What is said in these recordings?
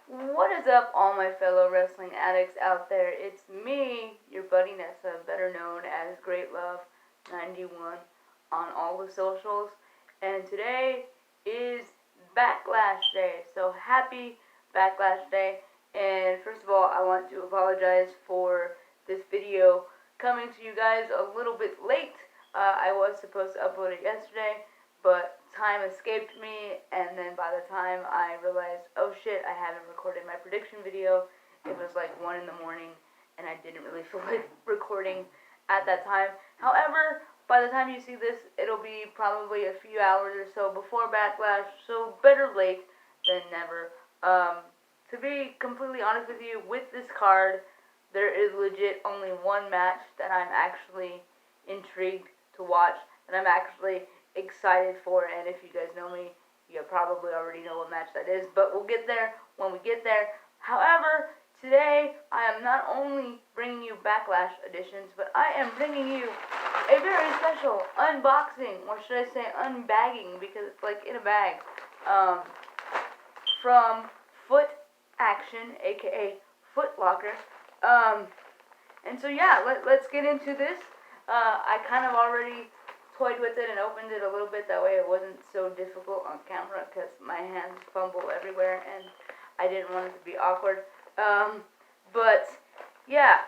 What is up, all my fellow wrestling addicts out there? It's me, your buddy Nessa, better known as Great Love 91 on all the socials. And today is Backlash Day. So happy Backlash Day. And first of all, I want to apologize for this video coming to you guys a little bit late. I was supposed to upload it yesterday, but time escaped me, and then by the time I realized, oh shit, I haven't recorded my prediction video, it was like 1 in the morning, and I didn't really feel like recording at that time. However, by the time you see this, it'll be probably a few hours or so before Backlash, so better late than never. To be completely honest with you, with this card, there is legit only one match that I'm actually intrigued to watch, that I'm actually excited for, and if you guys know me, you probably already know what match that is, but we'll get there when we get there. However, today I am not only bringing you Backlash editions, but I am bringing you a very special unboxing, or should I say unbagging, because it's like in a bag, from Foot Action, aka Foot Locker. And so yeah, let's get into this. I kind of already toyed with it and opened it a little bit, that way it wasn't so difficult on camera because my hands fumble everywhere and I didn't want it to be awkward. But yeah,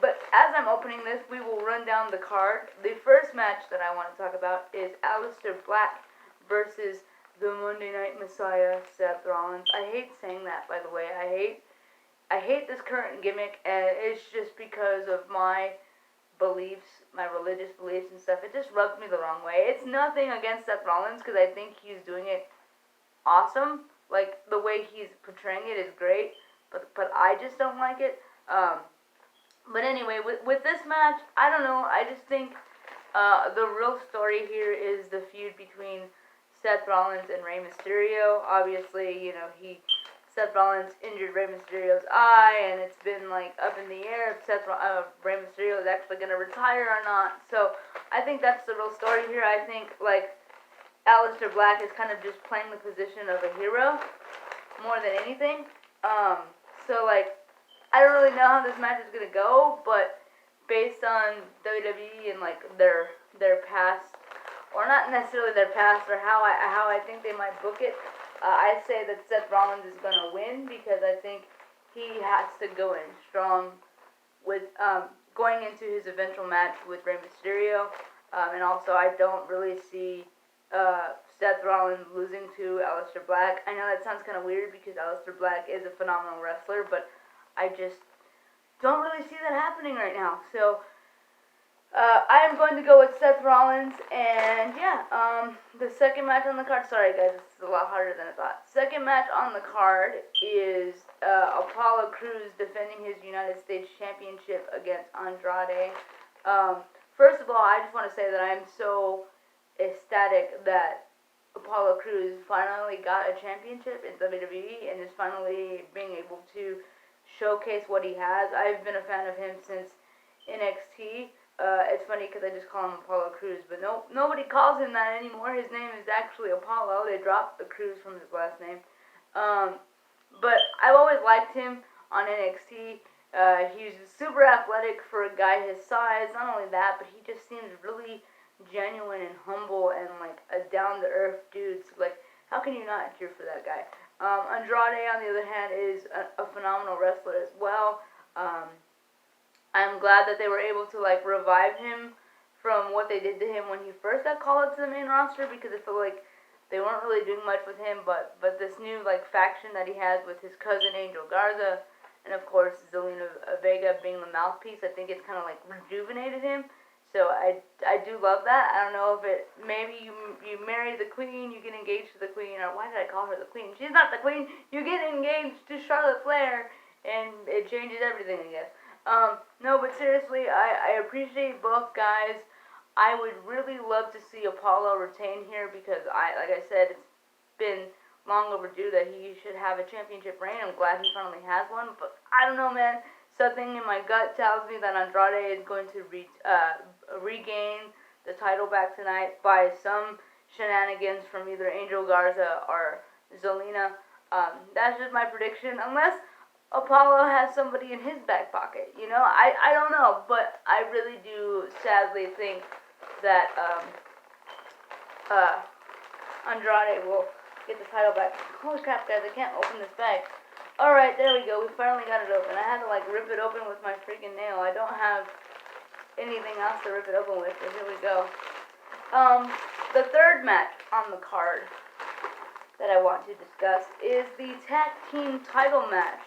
but as I'm opening this, we will run down the card. The first match that I want to talk about is Aleister Black versus the Monday Night Messiah, Seth Rollins. I hate saying that, by the way. I hate this current gimmick, and it's just because of my beliefs, my religious beliefs and stuff. It just rubs me the wrong way. It's nothing against Seth Rollins, because I think he's doing it awesome. Like, the way he's portraying it is great, but I just don't like it. But anyway, with this match, I don't know, I just think the real story here is the feud between Seth Rollins and Rey Mysterio. Obviously, you know, Seth Rollins injured Rey Mysterio's eye, and it's been like up in the air if Rey Mysterio is actually going to retire or not. So I think that's the real story here. I think like Aleister Black is kind of just playing the position of a hero more than anything. So like I don't really know how this match is going to go, but based on WWE and like their past, or not necessarily their past, or how I think they might book it. I say that Seth Rollins is going to win because I think he has to go in strong with going into his eventual match with Rey Mysterio. And also, I don't really see Seth Rollins losing to Aleister Black. I know that sounds kind of weird because Aleister Black is a phenomenal wrestler, but I just don't really see that happening right now. So I am going to go with Seth Rollins, and yeah, the second match on the card, sorry guys, this is a lot harder than I thought. Second match on the card is Apollo Crews defending his United States Championship against Andrade. First of all, I just want to say that I'm so ecstatic that Apollo Crews finally got a championship in WWE and is finally being able to showcase what he has. I've been a fan of him since NXT. It's funny because I just call him Apollo Crews, but nobody calls him that anymore. His name is actually Apollo. They dropped the Crews from his last name. But I've always liked him on NXT. He's super athletic for a guy his size. Not only that, but he just seems really genuine and humble and like a down-to-earth dude. So, like, how can you not cheer for that guy? Andrade, on the other hand, is a phenomenal wrestler as well. I'm glad that they were able to like revive him from what they did to him when he first got called up to the main roster, because I feel like they weren't really doing much with him, but this new like faction that he has with his cousin Angel Garza, and of course Zelina Vega being the mouthpiece, I think it's kind of like rejuvenated him. So I do love that. I don't know if it, maybe you marry the queen, you get engaged to the queen, or why did I call her the queen? She's not the queen. You get engaged to Charlotte Flair, and it changes everything, I guess. No, but seriously, I appreciate both guys. I would really love to see Apollo retain here because like I said, it's been long overdue that he should have a championship reign. I'm glad he finally has one, but I don't know, man. Something in my gut tells me that Andrade is going to regain the title back tonight by some shenanigans from either Angel Garza or Zelina. That's just my prediction, unless Apollo has somebody in his back pocket. I don't know, but I really do sadly think that Andrade will get the title back. Holy crap, guys, I can't open this bag. Alright, there we go. We finally got it open. I had to, rip it open with my freaking nail. I don't have anything else to rip it open with, so here we go. The third match on the card that I want to discuss is the tag team title match,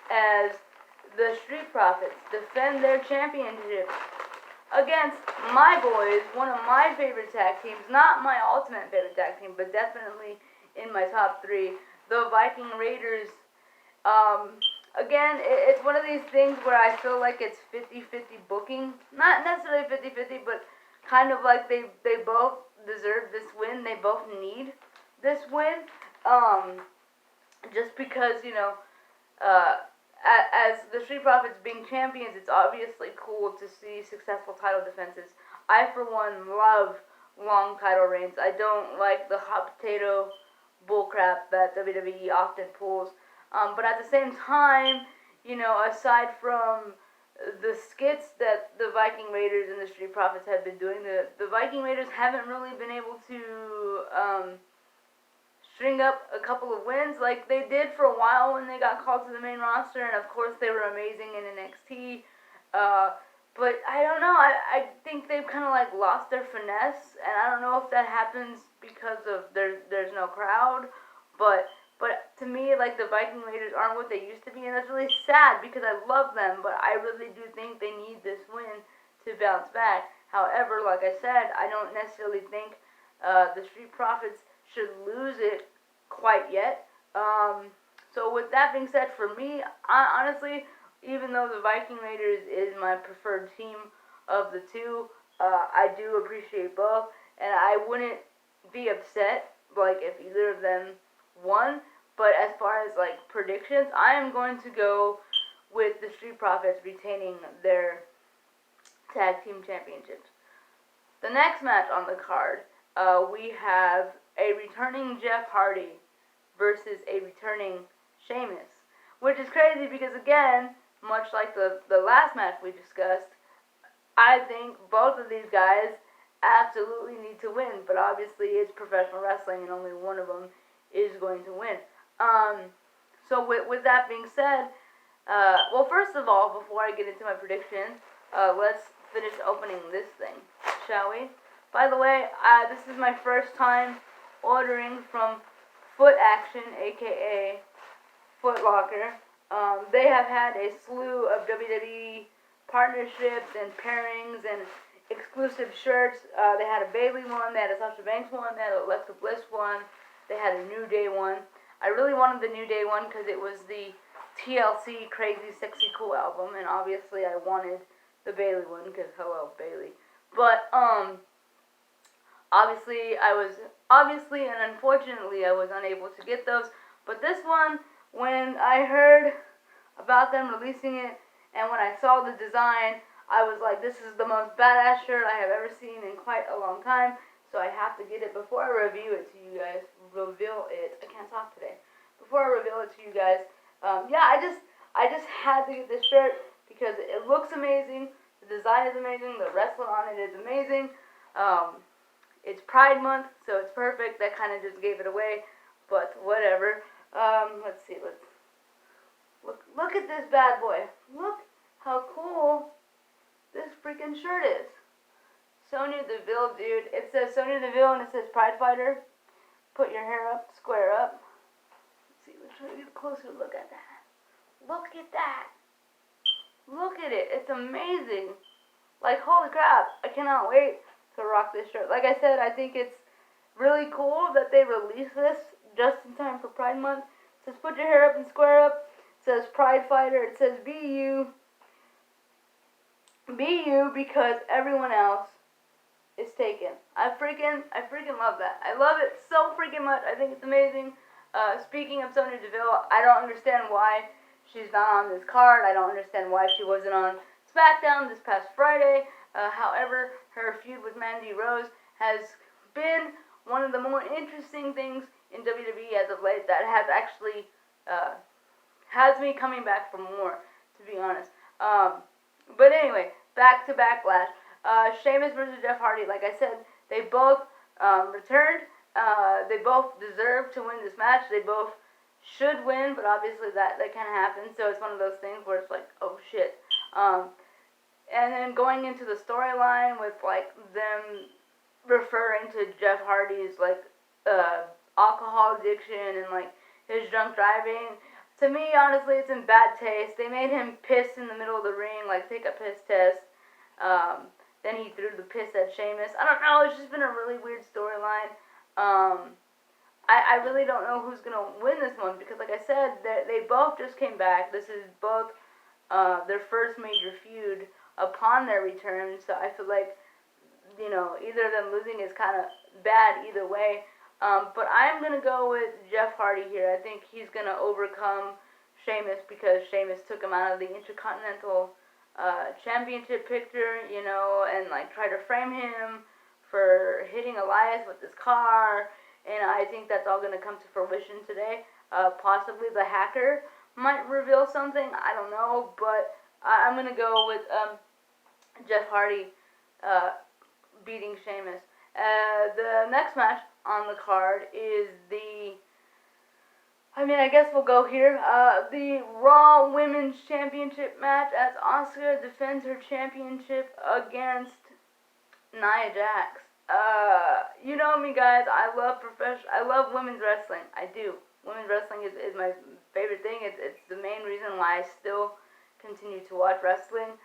as the Street Profits defend their championships against my boys, one of my favorite tag teams, not my ultimate favorite tag team, but definitely in my top 3, the Viking Raiders. Again, it's one of these things where I feel like it's 50-50 booking. Not necessarily 50-50, but kind of like they both deserve this win. They both need this win. Just because, as the Street Profits being champions, it's obviously cool to see successful title defenses. I, for one, love long title reigns. I don't like the hot potato bullcrap that WWE often pulls. But at the same time, aside from the skits that the Viking Raiders and the Street Profits have been doing, the Viking Raiders haven't really been able to string up a couple of wins like they did for a while when they got called to the main roster, and of course they were amazing in NXT. But I don't know, I think they've kind of lost their finesse, and I don't know if that happens because of there's no crowd, but to me, the Viking Raiders aren't what they used to be, and that's really sad because I love them, but I really do think they need this win to bounce back. However, like I said, I don't necessarily think the Street Profits should lose it quite yet. So with that being said, for me, honestly, even though the Viking Raiders is my preferred team of the two, I do appreciate both, and I wouldn't be upset if either of them won. But as far as predictions, I am going to go with the Street Profits retaining their tag team championships. The next match on the card, we have a returning Jeff Hardy versus a returning Sheamus, which is crazy because, again, much like the last match we discussed, I think both of these guys absolutely need to win, but obviously it's professional wrestling and only one of them is going to win. So with that being said, well, first of all, before I get into my predictions, let's finish opening this thing, shall we? By the way, this is my first time ordering from Foot Action, aka Foot Locker. They have had a slew of WWE partnerships and pairings and exclusive shirts. They had a Bayley one, they had a Sasha Banks one, they had a Alexa Bliss one, they had a New Day one. I really wanted the New Day one because it was the TLC Crazy Sexy Cool album, and obviously I wanted the Bayley one because hello Bayley. But obviously and unfortunately I was unable to get those. But this one, when I heard about them releasing it and when I saw the design, I was like, this is the most badass shirt I have ever seen in quite a long time. So I have to get it before I review it to you guys. I can't talk today. Before I reveal it to you guys, yeah, I just had to get this shirt because it looks amazing. The design is amazing. The wrestling on it is amazing. It's Pride Month, so it's perfect. That kind of just gave it away, but whatever. Let's see. Let's look at this bad boy. Look how cool this freaking shirt is. Sonya Deville, dude. It says Sonya Deville and it says Pride Fighter. Put your hair up, square up. Let's see, let's try to get a closer look at that. Look at that. Look at it. It's amazing. Holy crap. I cannot wait to rock this shirt. Like I said, I think it's really cool that they released this just in time for Pride Month. It says put your hair up and square up. It says Pride Fighter. It says be you. Be you because everyone else is taken. I freaking love that. I love it so freaking much. I think it's amazing. Speaking of Sonya Deville, I don't understand why she's not on this card. I don't understand why she wasn't on SmackDown this past Friday. However, her feud with Mandy Rose has been one of the more interesting things in WWE as of late that has actually has me coming back for more, to be honest. But anyway, back to Backlash. Sheamus versus Jeff Hardy. Like I said, they both returned. They both deserve to win this match. They both should win, but obviously that can't happen. So it's one of those things where it's like, oh shit. And then going into the storyline with like them referring to Jeff Hardy's like alcohol addiction and like his drunk driving. To me, honestly, it's in bad taste. They made him piss in the middle of the ring, like take a piss test. Then he threw the piss at Sheamus. I don't know. It's just been a really weird storyline. I really don't know who's gonna win this one because, like I said, they both just came back. This is both their first major feud upon their return. So I feel like either of them losing is kind of bad either way. But I'm going to go with Jeff Hardy here. I think he's going to overcome Sheamus because Sheamus took him out of the Intercontinental Championship picture, and like try to frame him for hitting Elias with his car. And I think that's all going to come to fruition today. Possibly the hacker might reveal something. I don't know. But I'm going to go with Jeff Hardy beating Sheamus. The next match on the card is I guess we'll go here. The Raw Women's Championship match as Asuka defends her championship against Nia Jax. You know me, guys. I love women's wrestling. I do. Women's wrestling is my favorite thing. It's the main reason why I still continue to watch wrestling.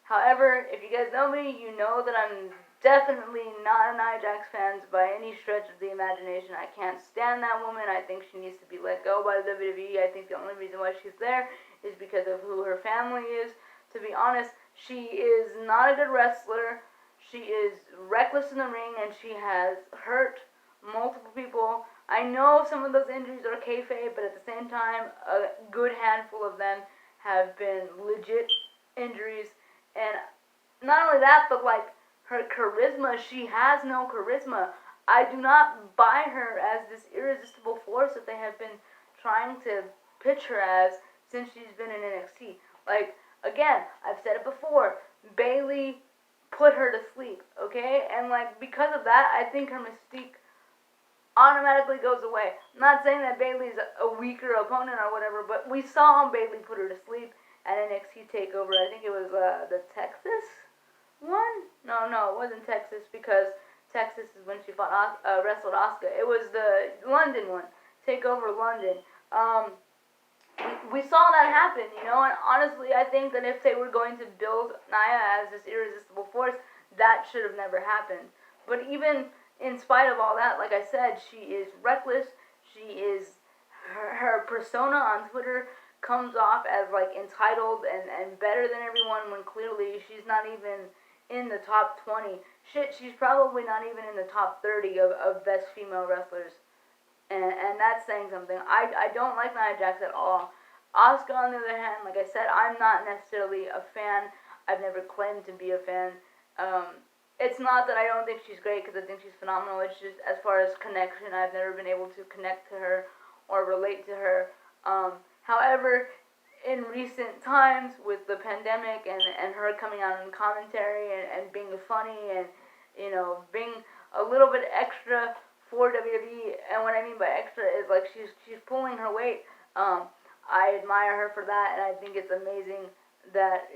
However, if you guys know me, you know that I'm definitely not a Nia Jax fan by any stretch of the imagination. I can't stand that woman. I think she needs to be let go by the WWE. I think the only reason why she's there is because of who her family is. To be honest, she is not a good wrestler. She is reckless in the ring, and she has hurt multiple people. I know some of those injuries are kayfabe, but at the same time, a good handful of them have been legit injuries. And not only that, but like her charisma, she has no charisma. I do not buy her as this irresistible force that they have been trying to pitch her as since she's been in NXT. Like, again, I've said it before, Bayley put her to sleep, okay? And like, because of that, I think her mystique automatically goes away. I'm not saying that Bayley's a weaker opponent or whatever, but we saw Bayley put her to sleep at NXT TakeOver. I think it was the Texas one? No, it wasn't Texas because Texas is when she wrestled Asuka. It was the London one, TakeOver London. We saw that happen, and honestly, I think that if they were going to build Nia as this irresistible force, that should have never happened. But even in spite of all that, like I said, she is reckless. She is her persona on Twitter comes off as like entitled and better than everyone when clearly she's not even in the top 20. Shit, she's probably not even in the top 30 of best female wrestlers. And that's saying something. I don't like Nia Jax at all. Asuka, on the other hand, like I said, I'm not necessarily a fan. I've never claimed to be a fan. It's not that I don't think she's great, because I think she's phenomenal. It's just as far as connection, I've never been able to connect to her or relate to her. However, in recent times with the pandemic and her coming out in commentary and being funny and, being a little bit extra for WWE, and what I mean by extra is like she's pulling her weight. I admire her for that, and I think it's amazing that,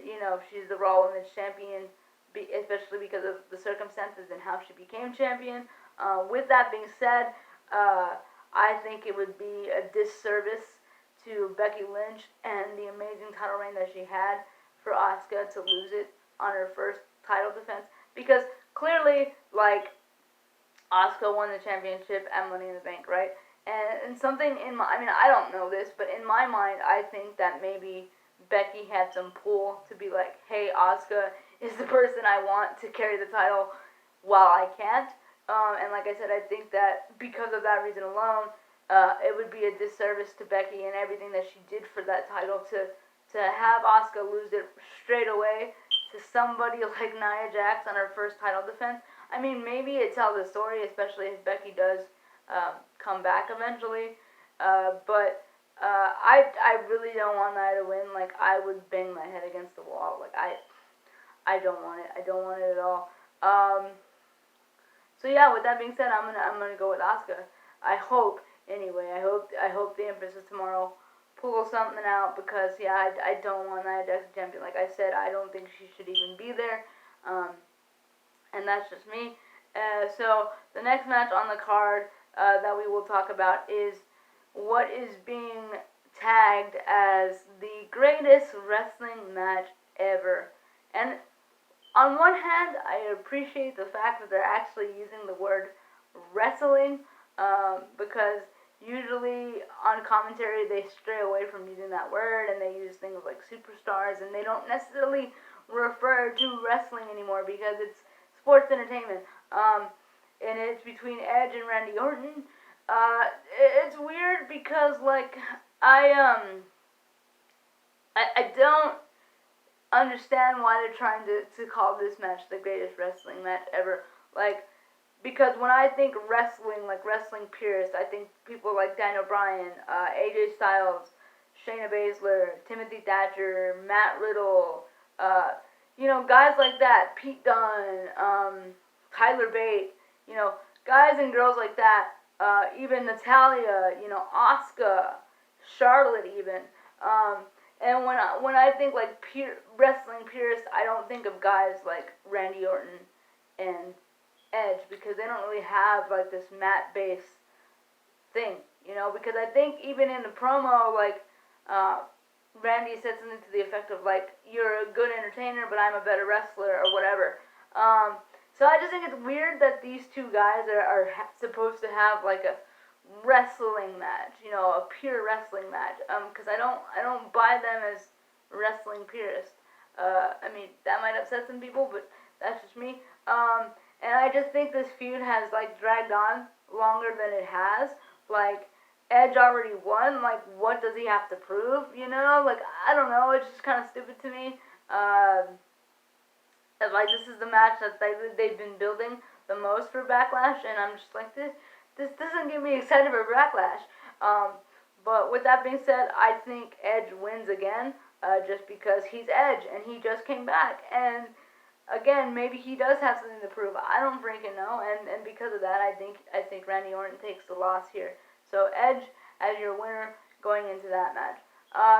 she's the Raw Women's Champion, especially because of the circumstances and how she became champion. With that being said, I think it would be a disservice to Becky Lynch and the amazing title reign that she had for Asuka to lose it on her first title defense, because clearly, like, Asuka won the championship at Money in the Bank, right? And something in my, I don't know this, but in my mind, I think that maybe Becky had some pull to be like, hey, Asuka is the person I want to carry the title while I can't. And like I said, I think that because of that reason alone, it would be a disservice to Becky and everything that she did for that title to have Asuka lose it straight away to somebody like Nia Jax on her first title defense. Maybe it tells a story, especially if Becky does come back eventually. But I really don't want Nia to win. Like, I would bang my head against the wall. Like, I don't want it. I don't want it at all. So yeah, with that being said, I'm gonna go with Asuka. I hope anyway. I hope the Empress of Tomorrow pulls something out, because yeah, I don't want Nia Jax champion. Like I said, I don't think she should even be there. And that's just me. So the next match on the card that we will talk about is what is being tagged as the greatest wrestling match ever. And on one hand, I appreciate the fact that they're actually using the word wrestling, because usually on commentary they stray away from using that word, and they use things like superstars, and they don't necessarily refer to wrestling anymore because it's sports entertainment. And it's between Edge and Randy Orton. It's weird because like I don't understand why they're trying to call this match the greatest wrestling match ever. Like, because when I think wrestling, like wrestling purists, I think people like Daniel Bryan, AJ Styles, Shayna Baszler, Timothy Thatcher, Matt Riddle, guys like that, Pete Dunne, Tyler Bate, guys and girls like that, even Natalia, Asuka, Charlotte even. And when I think like wrestling purists, I don't think of guys like Randy Orton and Edge, because they don't really have like this mat-based thing, because I think even in the promo, like, Randy said something to the effect of like, you're a good entertainer, but I'm a better wrestler, or whatever. So I just think it's weird that these two guys are supposed to have like a wrestling match, a pure wrestling match, because I don't buy them as wrestling purists. I mean, that might upset some people, but that's just me. And I just think this feud has like dragged on longer than it has. Like, Edge already won. Like, what does he have to prove? Like, I don't know. It's just kind of stupid to me. Like, this is the match that they've been building the most for Backlash, and I'm just like, this doesn't get me excited for Backlash. But with that being said, I think Edge wins again, just because he's Edge, and he just came back, and again, maybe he does have something to prove. I don't freaking know, and because of that, I think Randy Orton takes the loss here. So Edge as your winner going into that match.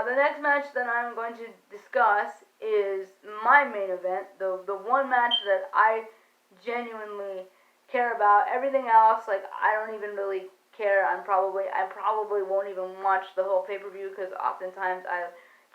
The next match that I'm going to discuss is my main event, the one match that I genuinely care about. Everything else, like, I don't even really care. I probably won't even watch the whole pay-per-view, because oftentimes I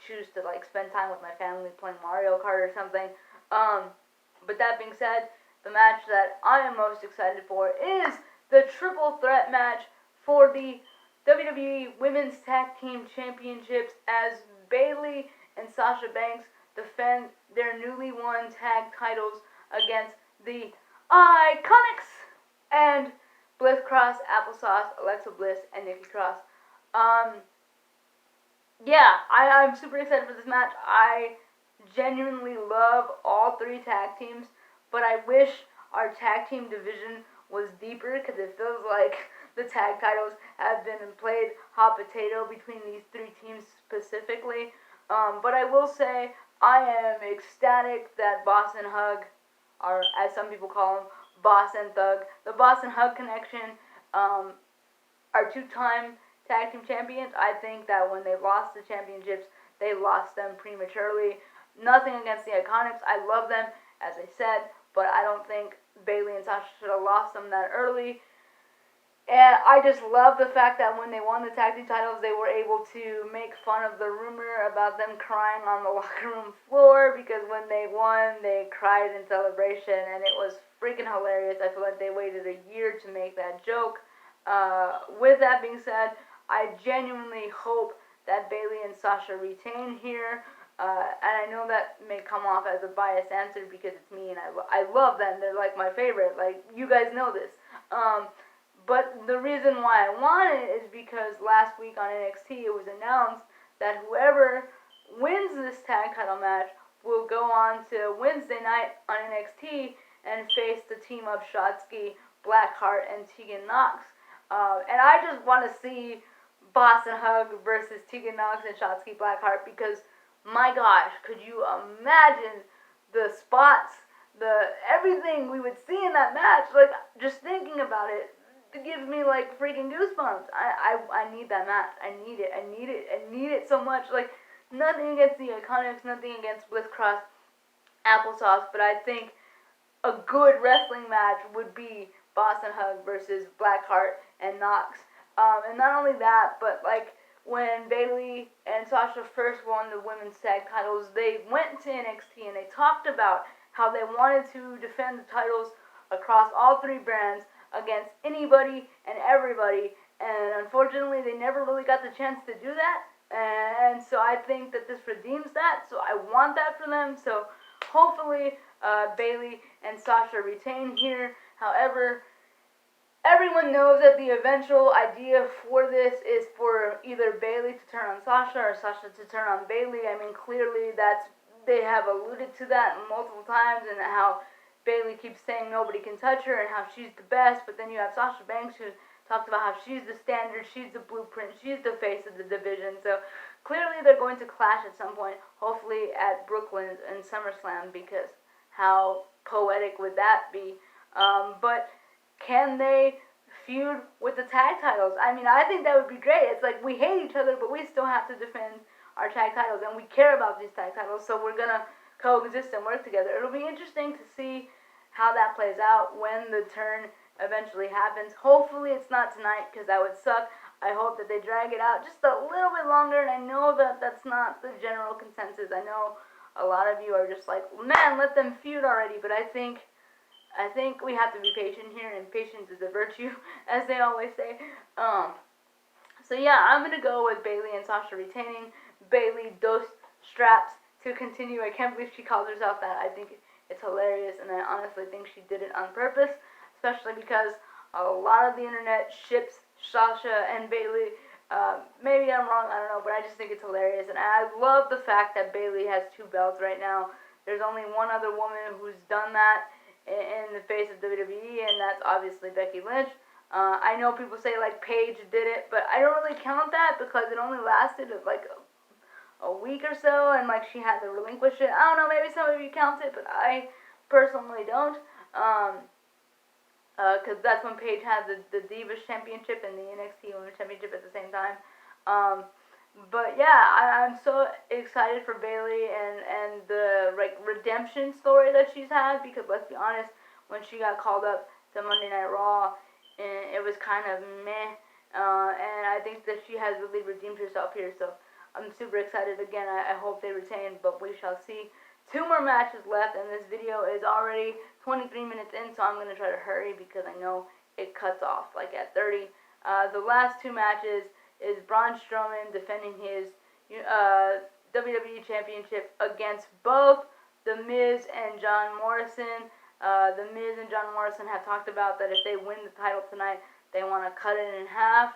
choose to like spend time with my family playing Mario Kart or something. But that being said, the match that I am most excited for is the triple threat match for the WWE Women's Tag Team Championships, as Bayley and Sasha Banks defend their newly won tag titles against the Iconics and Bliss Cross, Applesauce, Alexa Bliss, and Nikki Cross. Yeah, I'm super excited for this match. I genuinely love all three tag teams, but I wish our tag team division was deeper, because it feels like the tag titles have been played hot potato between these three teams specifically. But I will say, I am ecstatic that Boss and Hug, or as some people call them, Boss and Thug, the Boss and Hug connection, are two-time tag team champions. I think that when they lost the championships, they lost them prematurely. Nothing against the Iconics. I love them, as I said, but I don't think Bayley and Sasha should have lost them that early. And I just love the fact that when they won the tag team titles, they were able to make fun of the rumor about them crying on the locker room floor, because when they won, they cried in celebration, and it was freaking hilarious. I feel like they waited a year to make that joke. With that being said, I genuinely hope that Bayley and Sasha retain here. And I know that may come off as a biased answer because it's me, and I love them. They're like my favorite. Like, you guys know this. But the reason why I want it is because last week on NXT it was announced that whoever wins this tag title match will go on to Wednesday night on NXT and face the team of Shotzi, Blackheart, and Tegan Nox. And I just want to see Boston Hug versus Tegan Knox and Shotzi Blackheart because, my gosh, could you imagine the spots, the everything we would see in that match? Like, just thinking about it, it gives me like freaking goosebumps. I need that match. I need it. I need it. I need it so much. Like, nothing against the Iconics, nothing against Bliss Cross Applesauce, but I think a good wrestling match would be Boston Hug versus Blackheart and Knox. And not only that, but like when Bayley and Sasha first won the women's tag titles, they went to NXT and they talked about how they wanted to defend the titles across all three brands against anybody and everybody. And unfortunately, they never really got the chance to do that. And so I think that this redeems that. So I want that for them. So hopefully Bayley and Sasha retain here. However, everyone knows that the eventual idea for this is for either Bayley to turn on Sasha or Sasha to turn on Bayley. I mean, clearly they have alluded to that multiple times, and how Bayley keeps saying nobody can touch her and how she's the best, but then you have Sasha Banks who talks about how she's the standard, she's the blueprint, she's the face of the division. So clearly they're going to clash at some point, hopefully at Brooklyn and SummerSlam, because how poetic would that be? But can they feud with the tag titles? I mean, I think that would be great. It's like we hate each other, but we still have to defend our tag titles, and we care about these tag titles, so we're going to coexist and work together. It'll be interesting to see how that plays out when the turn eventually happens. Hopefully it's not tonight, because that would suck. I hope that they drag it out just a little bit longer, and I know that that's not the general consensus. I know a lot of you are just like, man, let them feud already, but I think we have to be patient here, and patience is a virtue, as they always say. So yeah, I'm going to go with Bayley and Sasha retaining. Bayley dos straps to continue. I can't believe she calls herself that. I think it's hilarious, and I honestly think she did it on purpose, especially because a lot of the internet ships Sasha and Bayley. Maybe I'm wrong, I don't know, but I just think it's hilarious, and I love the fact that Bayley has 2 belts right now. There's only one other woman who's done that in the face of WWE, and that's obviously Becky Lynch. I know people say like Paige did it, but I don't really count that because it only lasted like a week or so, and like she had to relinquish it. I don't know, maybe some of you count it, but I personally don't. Because that's when Paige had the Divas Championship and the NXT Women's Championship at the same time. But yeah, I'm so excited for Bayley and the like redemption story that she's had, because let's be honest, when she got called up to Monday Night Raw, it was kind of meh, and I think that she has really redeemed herself here, so I'm super excited. Again, I hope they retain, but we shall see. 2 more matches left, and this video is already 23 minutes in, so I'm going to try to hurry because I know it cuts off like at 30. The last 2 matches is Braun Strowman defending his WWE Championship against both The Miz and John Morrison. The Miz and John Morrison have talked about that if they win the title tonight, they want to cut it in half,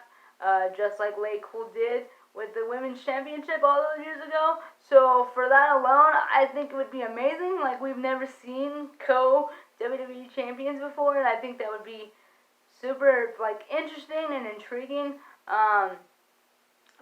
just like Lay Cool did with the Women's Championship all those years ago. So for that alone, I think it would be amazing. Like, we've never seen co-WWE champions before, and I think that would be super, like, interesting and intriguing.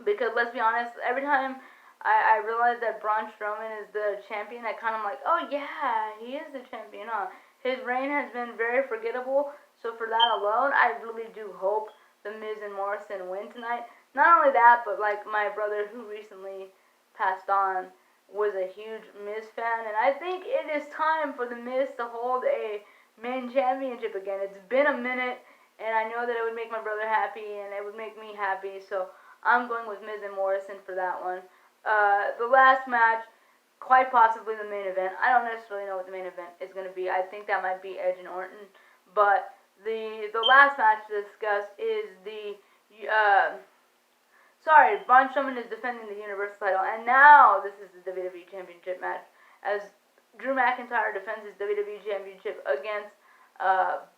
Because let's be honest, every time I realize that Braun Strowman is the champion, I kind of like, oh yeah, he is the champion, huh? His reign has been very forgettable, so for that alone, I really do hope The Miz and Morrison win tonight. Not only that, but like my brother who recently passed on was a huge Miz fan, and I think it is time for The Miz to hold a main championship again. It's been a minute, and I know that it would make my brother happy, and it would make me happy, so I'm going with Miz and Morrison for that one. The last match, quite possibly the main event. I don't necessarily know what the main event is going to be. I think that might be Edge and Orton, but the last match to discuss is the Braun Strowman is defending the Universal title, and now this is the WWE Championship match, as Drew McIntyre defends his WWE Championship against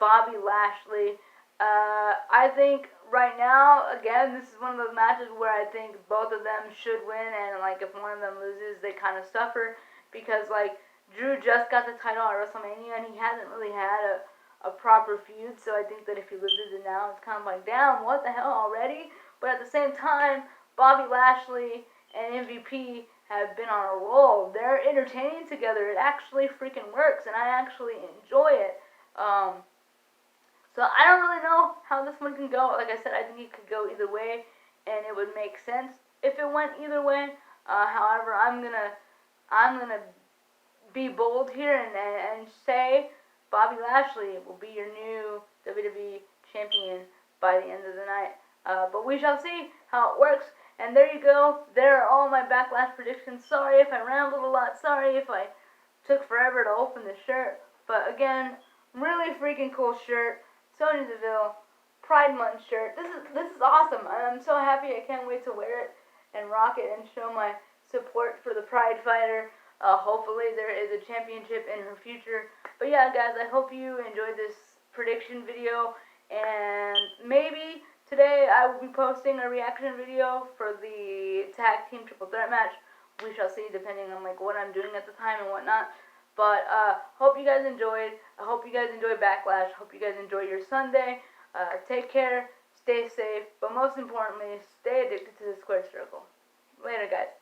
Bobby Lashley. I think right now, again, this is one of those matches where I think both of them should win, and like if one of them loses, they kind of suffer, because like Drew just got the title at WrestleMania, and he hasn't really had a proper feud. So I think that if he loses it now, it's kind of like, damn, what the hell already? But at the same time, Bobby Lashley and MVP have been on a roll. They're entertaining together. It actually freaking works, and I actually enjoy it. So I don't really know how this one can go. Like I said, I think it could go either way, and it would make sense if it went either way. However, I'm gonna be bold here and say Bobby Lashley will be your new WWE champion by the end of the night. But we shall see how it works. And there you go. There are all my Backlash predictions. Sorry if I rambled a lot. Sorry if I took forever to open the shirt. But again, really freaking cool shirt. Sonya Deville, Pride Month shirt. This is awesome. I'm so happy. I can't wait to wear it and rock it and show my support for the Pride fighter. Hopefully there is a championship in her future. But yeah, guys, I hope you enjoyed this prediction video. And maybe today I will be posting a reaction video for the tag team triple threat match. We shall see, depending on like what I'm doing at the time and whatnot. But hope you guys enjoyed. I hope you guys enjoy Backlash. Hope you guys enjoy your Sunday. Take care. Stay safe. But most importantly, stay addicted to the squared circle. Later, guys.